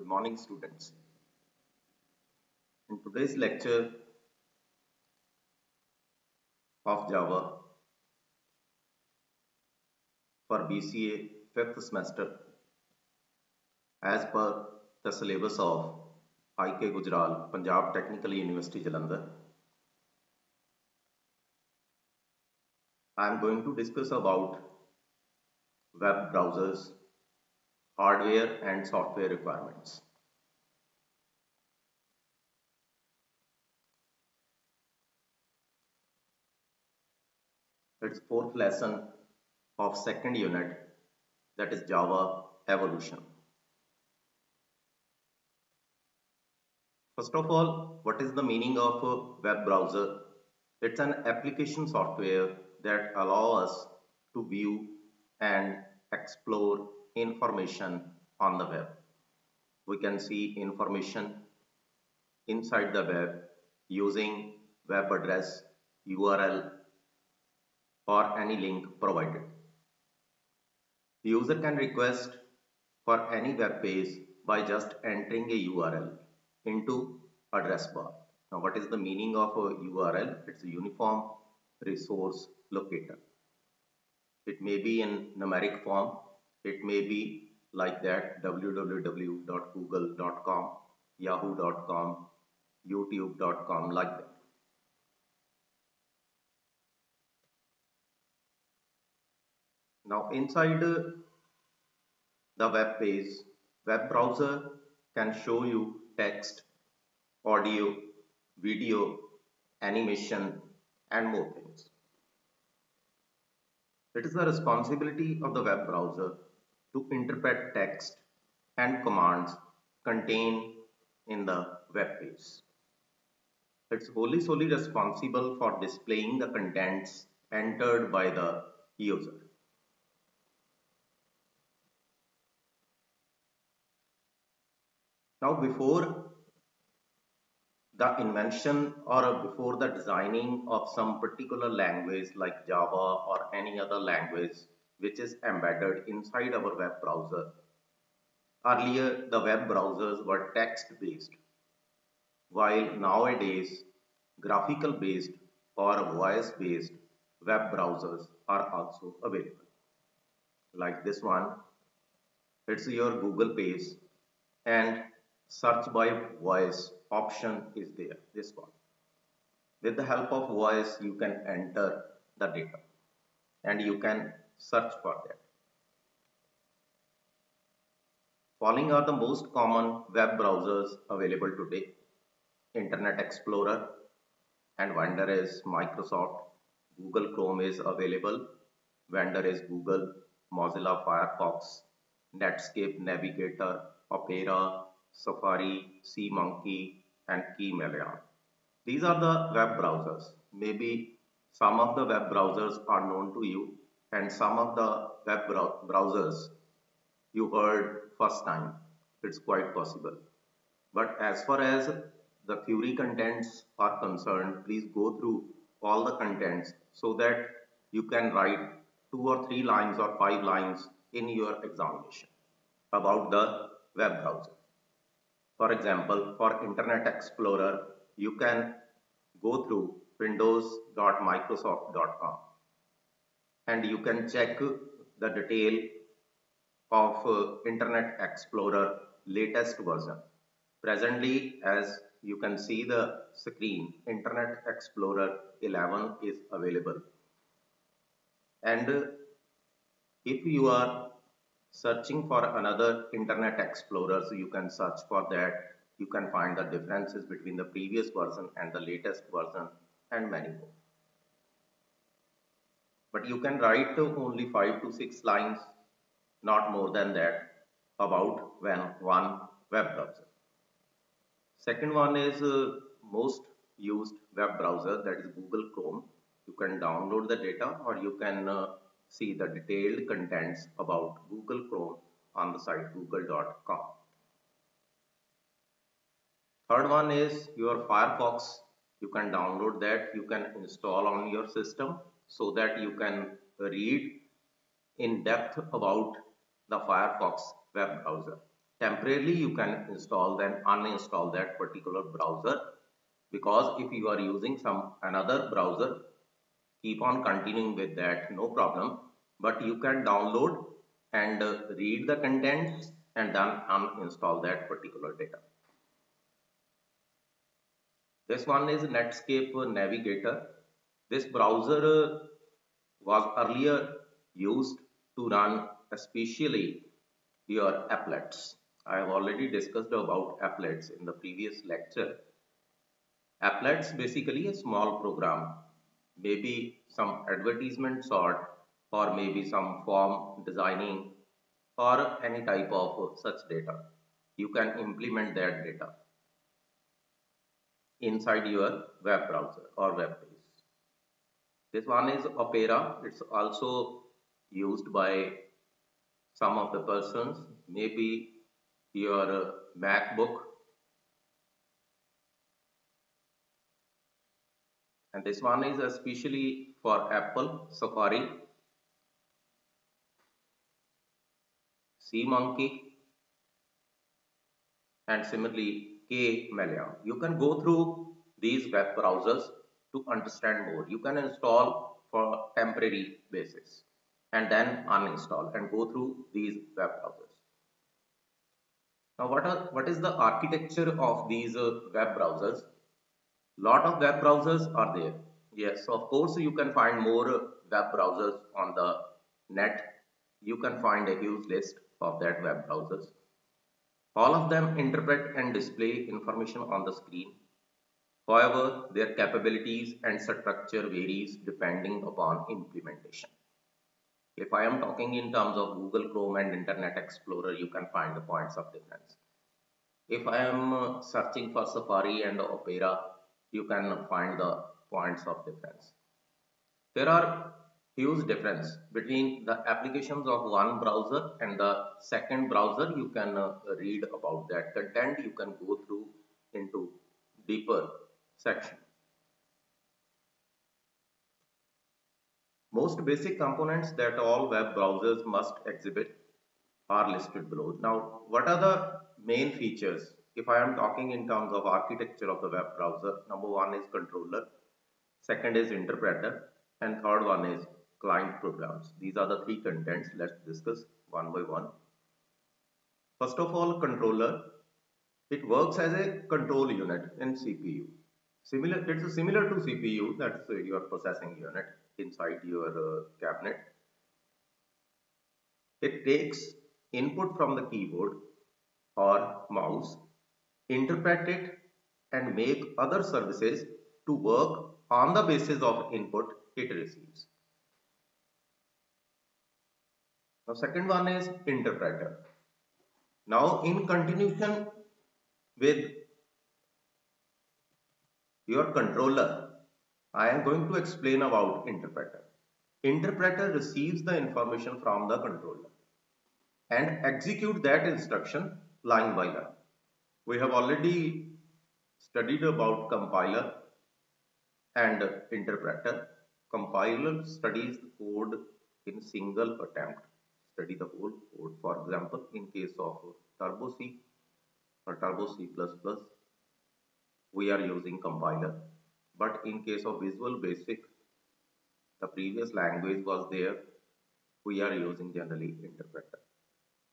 Good morning, students. In today's lecture of Java for BCA 5th semester, as per the syllabus of IK Gujral, Punjab Technical University, Jalandhar, I am going to discuss about web browsers, hardware and software requirements. It's fourth lesson of second unit, that is Java Evolution. First of all, what is the meaning of a web browser? It's an application software that allows us to view and explore information on the web. We can see information inside the web using web address, URL, or any link provided. The user can request for any web page by just entering a URL into address bar. Now, what is the meaning of a URL? It's a uniform resource locator. It may be in numeric form. It may be like that: www.google.com, yahoo.com, youtube.com, like that. Now, inside the web page, web browser can show you text, audio, video, animation, and more things. It is the responsibility of the web browser to interpret text and commands contained in the web page. It's wholly solely responsible for displaying the contents entered by the user. Now, before the invention or before the designing of some particular language like Java or any other language which is embedded inside our web browser, earlier the web browsers were text based, while nowadays graphical based or voice based web browsers are also available. Like this one, it's your Google page, and search by voice option is there, this one. With the help of voice, you can enter the data and you can search for that. Following are the most common web browsers available today: Internet Explorer, and vendor is Microsoft. Google Chrome is available, vendor is Google. Mozilla Firefox, Netscape Navigator, Opera, Safari, SeaMonkey, and Keymaillion. These are the web browsers. Maybe some of the web browsers are known to you, and some of the web browsers you heard first time. It's quite possible. But as far as the theory contents are concerned, please go through all the contents so that you can write 2 or 3 lines or 5 lines in your examination about the web browser. For example, for Internet Explorer, you can go through windows.microsoft.com and you can check the detail of Internet Explorer latest version. Presently, as you can see the screen, Internet Explorer 11 is available. And if you are searching for another Internet Explorer, so you can search for that. You can find the differences between the previous version and the latest version and many more. But you can write only 5 to 6 lines, not more than that, about one web browser. Second one is most used web browser, that is Google Chrome. You can download the data or you can see the detailed contents about Google Chrome on the site google.com. Third one is your Firefox. You can download that, you can install on your system so that you can read in depth about the Firefox web browser. temporarily you can install then uninstall that particular browser, because if you are using some another browser, keep on continuing with that, no problem, but you can download and read the contents and then uninstall that particular data. This one is Netscape Navigator. This browser was earlier used to run especially your applets. I have already discussed about applets in the previous lecture. Applets basically a small program, maybe some advertisement sort, or maybe some form designing, or any type of such data. You can implement that data inside your web browser or web page. This one is Opera. It's also used by some of the persons, maybe your MacBook, and this one is especially for Apple, Safari, SeaMonkey, and similarly Kmelion. You can go through these web browsers to understand more. You can install for temporary basis and then uninstall and go through these web browsers. Now what is the architecture of these web browsers? Lot of web browsers are there. Yes, of course you can find more web browsers on the net. You can find a huge list of that web browsers. All of them interpret and display information on the screen. However, their capabilities and structure varies depending upon implementation. If I am talking in terms of Google Chrome and Internet Explorer, you can find the points of difference. If I am searching for Safari and Opera, you can find the points of difference. There are huge difference between the applications of one browser and the second browser. You can read about that content. You can go through into deeper section. Most basic components that all web browsers must exhibit are listed below. Now, what are the main features? If I am talking in terms of architecture of the web browser, number one is controller, second is interpreter, and third one is client programs. These are the three contents. Let's discuss one by one. First of all, controller. It works as a control unit in CPU. It's similar to CPU, that's your processing unit inside your cabinet. It takes input from the keyboard or mouse, interpret it and make other services to work on the basis of input it receives. Now second one is interpreter. Now in continuation with your controller, I am going to explain about interpreter. Interpreter receives the information from the controller and execute that instruction line by line. We have already studied about compiler and interpreter. Compiler studies the code in single attempt, study the whole code. For example, in case of Turbo C or Turbo C++, we are using compiler. But in case of Visual Basic, the previous language was there, we are using generally interpreter.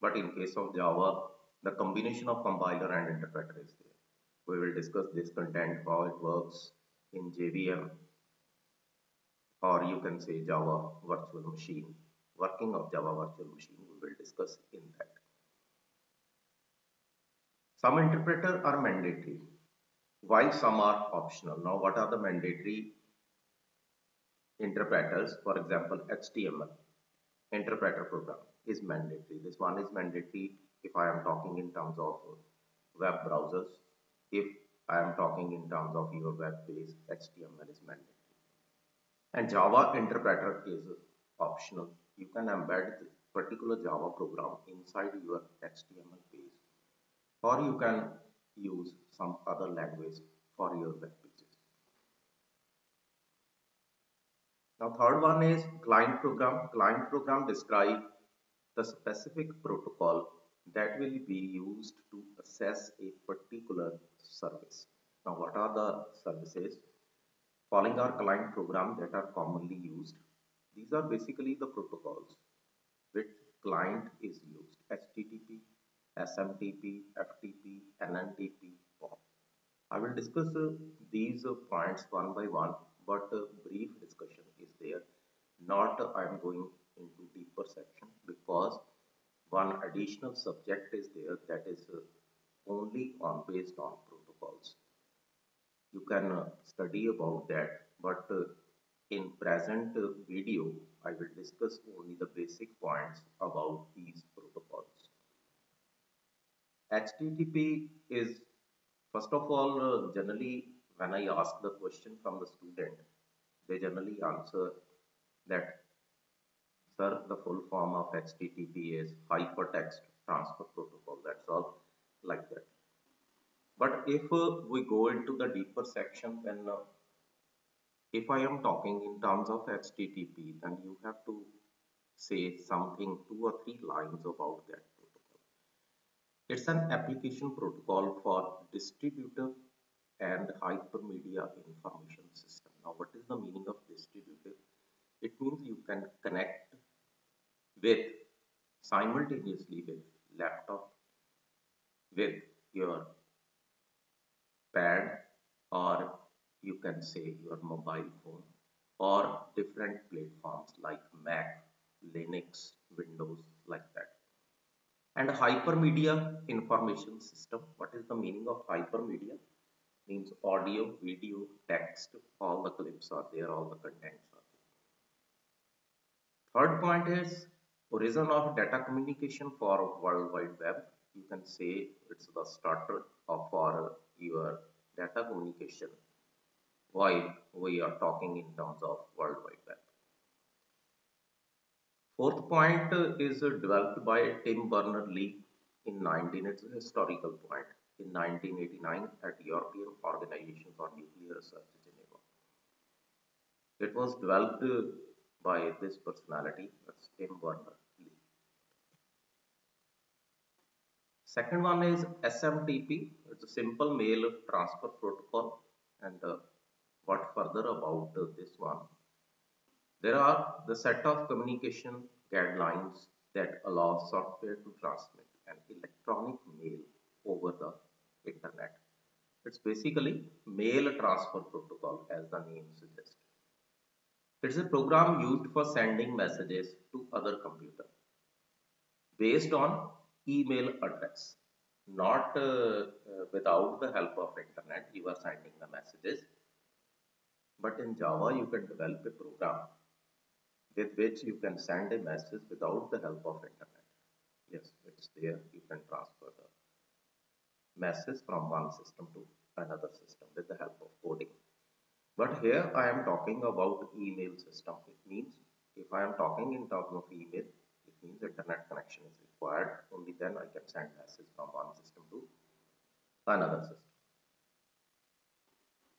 But in case of Java, the combination of compiler and interpreter is there. We will discuss this content, how it works in JVM, or you can say Java virtual machine. Working of Java virtual machine, we will discuss in that. Some interpreters are mandatory, while some are optional. Now, what are the mandatory interpreters? For example, HTML interpreter program is mandatory. This one is mandatory if I am talking in terms of web browsers. If I am talking in terms of your web page, HTML is mandatory. And Java interpreter is optional. You can embed this particular Java program inside your HTML page, or you can use some other language for your web pages. Now third one is client program. Client program describe the specific protocol that will be used to access a particular service. Now, what are the services? Following our client program that are commonly used. These are basically the protocols which client is used: HTTP, SMTP, FTP, NNTP, POP. I will discuss these points one by one, but brief discussion is there. Not I am going into deeper section because one additional subject is there that is only on based on protocols. You can study about that, but in present video I will discuss only the basic points about these protocols. HTTP is, first of all, generally when I ask the question from the student, they generally answer that, sir, the full form of HTTP is Hypertext Transfer Protocol. That's all, like that. But if we go into the deeper section, then if I am talking in terms of HTTP, then you have to say something, two or three lines about that protocol. It's an application protocol for distributed and hypermedia information system. Now, what is the meaning of distributed? It means you can connect with simultaneously with laptop, with your pad, or you can say your mobile phone, or different platforms like Mac, Linux, Windows, like that. And hypermedia information system. What is the meaning of hypermedia? Means audio, video, text, all the clips are there, all the contents are there. Third point is origin of data communication for World Wide Web. You can say it's the starter of for your data communication while we are talking in terms of World Wide Web. Fourth point is developed by Tim Berners-Lee in 19. It's a historical point. In 1989 at European Organization for Nuclear Research, Geneva. It was developed by this personality, that's Tim Berners-Lee. Second one is SMTP. It's a simple mail transfer protocol. And what further about this one? There are the set of communication guidelines that allow software to transmit an electronic mail over the internet. It's basically mail transfer protocol as the name suggests. It's a program used for sending messages to other computer based on email address. Not without the help of internet you are sending the messages, but in Java you can develop a program with which you can send a message without the help of internet. Yes, it's there. You can transfer the message from one system to another system with the help of coding. But here I am talking about email system. It means if I am talking in terms of email, it means internet connection is required. Only then I can send message from one system to another system.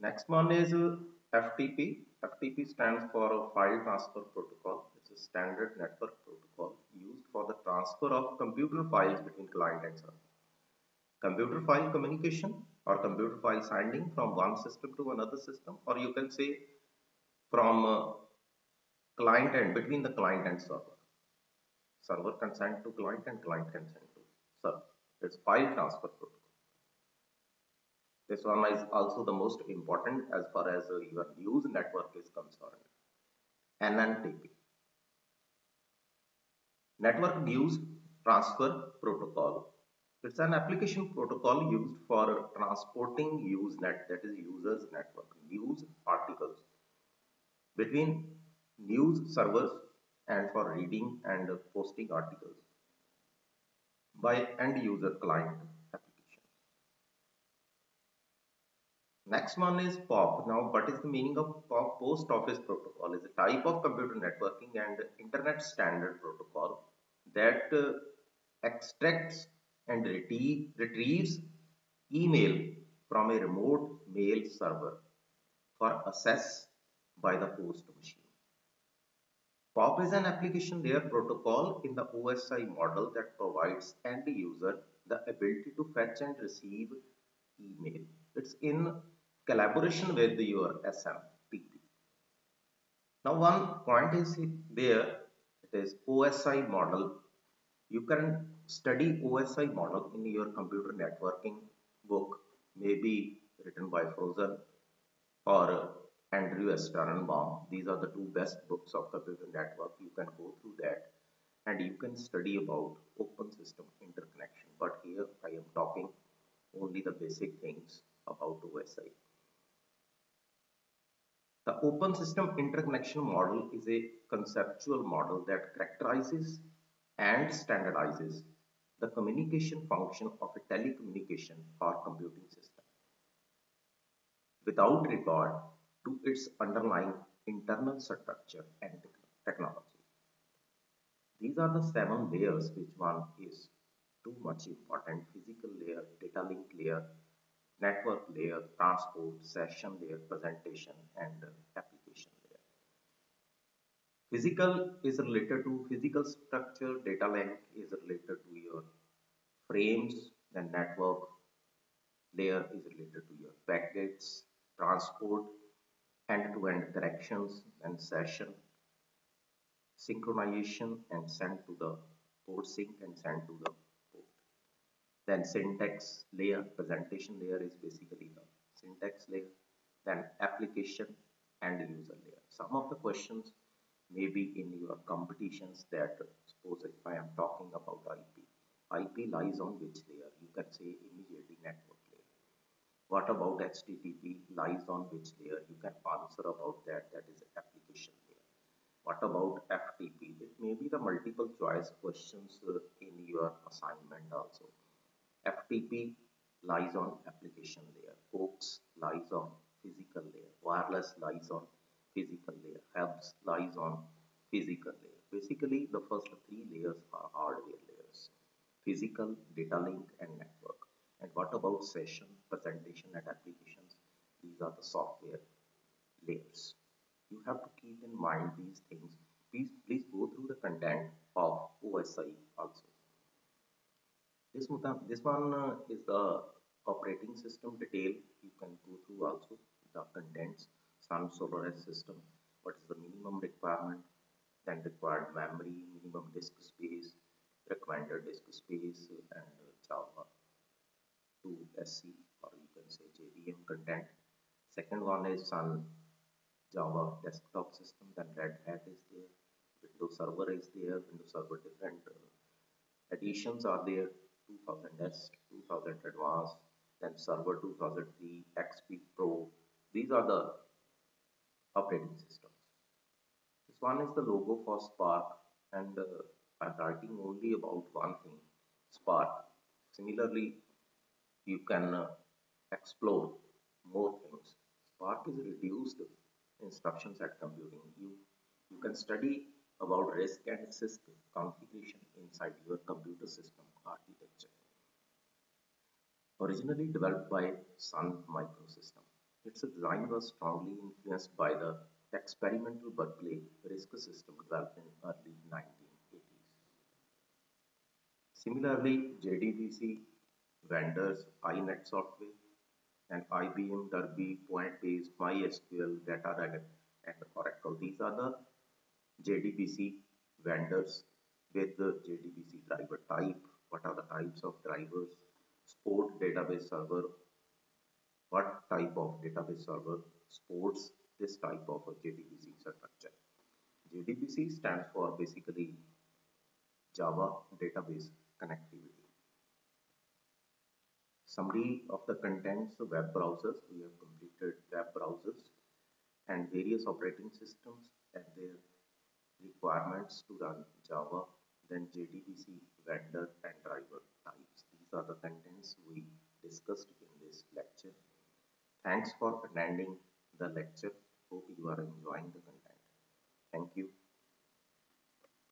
Next one is FTP. FTP stands for File Transfer Protocol. It's a standard network protocol used for the transfer of computer files between client and server. Computer file communication or computer file sending from one system to another system, or you can say from client and between the client and server. Server can send to client and client can send to server. It's file transfer protocol. This one is also the most important as far as your news network is concerned. NNTP. Network News Transfer Protocol. It's an application protocol used for transporting Usenet, that is users network, news articles between news servers and for reading and posting articles by end user client application. Next one is POP. Now, what is the meaning of POP? Post Office Protocol is a type of computer networking and internet standard protocol that extracts and retrieves email from a remote mail server for access by the host machine. POP is an application layer protocol in the OSI model that provides end user the ability to fetch and receive email. It's in collaboration with your SMTP. Now one point is there, it is OSI model. You can study OSI model in your computer networking book, maybe written by Frozen or Andrew S. Tannenbaum. These are the two best books of computer network. You can go through that and you can study about open system interconnection. But here I am talking only the basic things about OSI. The open system interconnection model is a conceptual model that characterizes and standardizes the communication function of a telecommunication or computing system without regard to its underlying internal structure and technology. These are the seven layers, which one is too much important: physical layer, data link layer, network layer, transport, session layer, presentation, and application layer. Physical is related to physical structure, data link is related to your frames, then network layer is related to your packets, transport, end-to-end corrections, and session, synchronization and send to the port sync and send to the port. Then syntax layer, presentation layer is basically the syntax layer. Then application and user layer. Some of the questions may be in your competitions that suppose if I am talking about IP. IP lies on which layer? You can say immediately network layer. What about HTTP lies on which layer? You can answer about that, that is application layer. What about FTP? It may be the multiple choice questions in your assignment also. FTP lies on application layer. Coax lies on physical layer. Wireless lies on physical layer. Hubs lies on physical layer. Basically, the first three layers are hardware layers: physical, data link, and network. And what about session, presentation, and applications? These are the software layers. You have to keep in mind these things. Please go through the content of OSI also. This one is the operating system detail. You can go through also the contents, Sun SolarEdge system, what is the minimum requirement, then required memory, minimum disk space, recommended disk space, and Java to SC, or you can say JVM content. Second one is Sun Java desktop system, then Red Hat is there, Windows Server is there, Windows Server different editions are there: 2000S, 2000 Advanced, then Server 2003, XP Pro. These are the operating systems. This one is the logo for Spark, and I'm writing only about one thing, Spark. Similarly, you can explore more things. Spark is reduced instruction set computing. You can study about RISC and CISC configuration inside your computer system architecture. Originally developed by Sun Microsystem, its design was strongly influenced by the experimental Berkeley RISC system developed in early 1980s. Similarly, JDBC vendors iNet Software and IBM Derby, Pointbase, MySQL, DataDog, and Oracle. These are the JDBC vendors with the JDBC driver type. What are the types of drivers? Support database server. What type of database server supports this type of a JDBC structure? JDBC stands for basically Java Database Connectivity. Summary of the contents: web browsers. We have completed web browsers and various operating systems and their requirements to run Java, then JDBC vendor and driver types. These are the contents we discussed in this lecture. Thanks for attending the lecture. Hope you are enjoying the content. Thank you.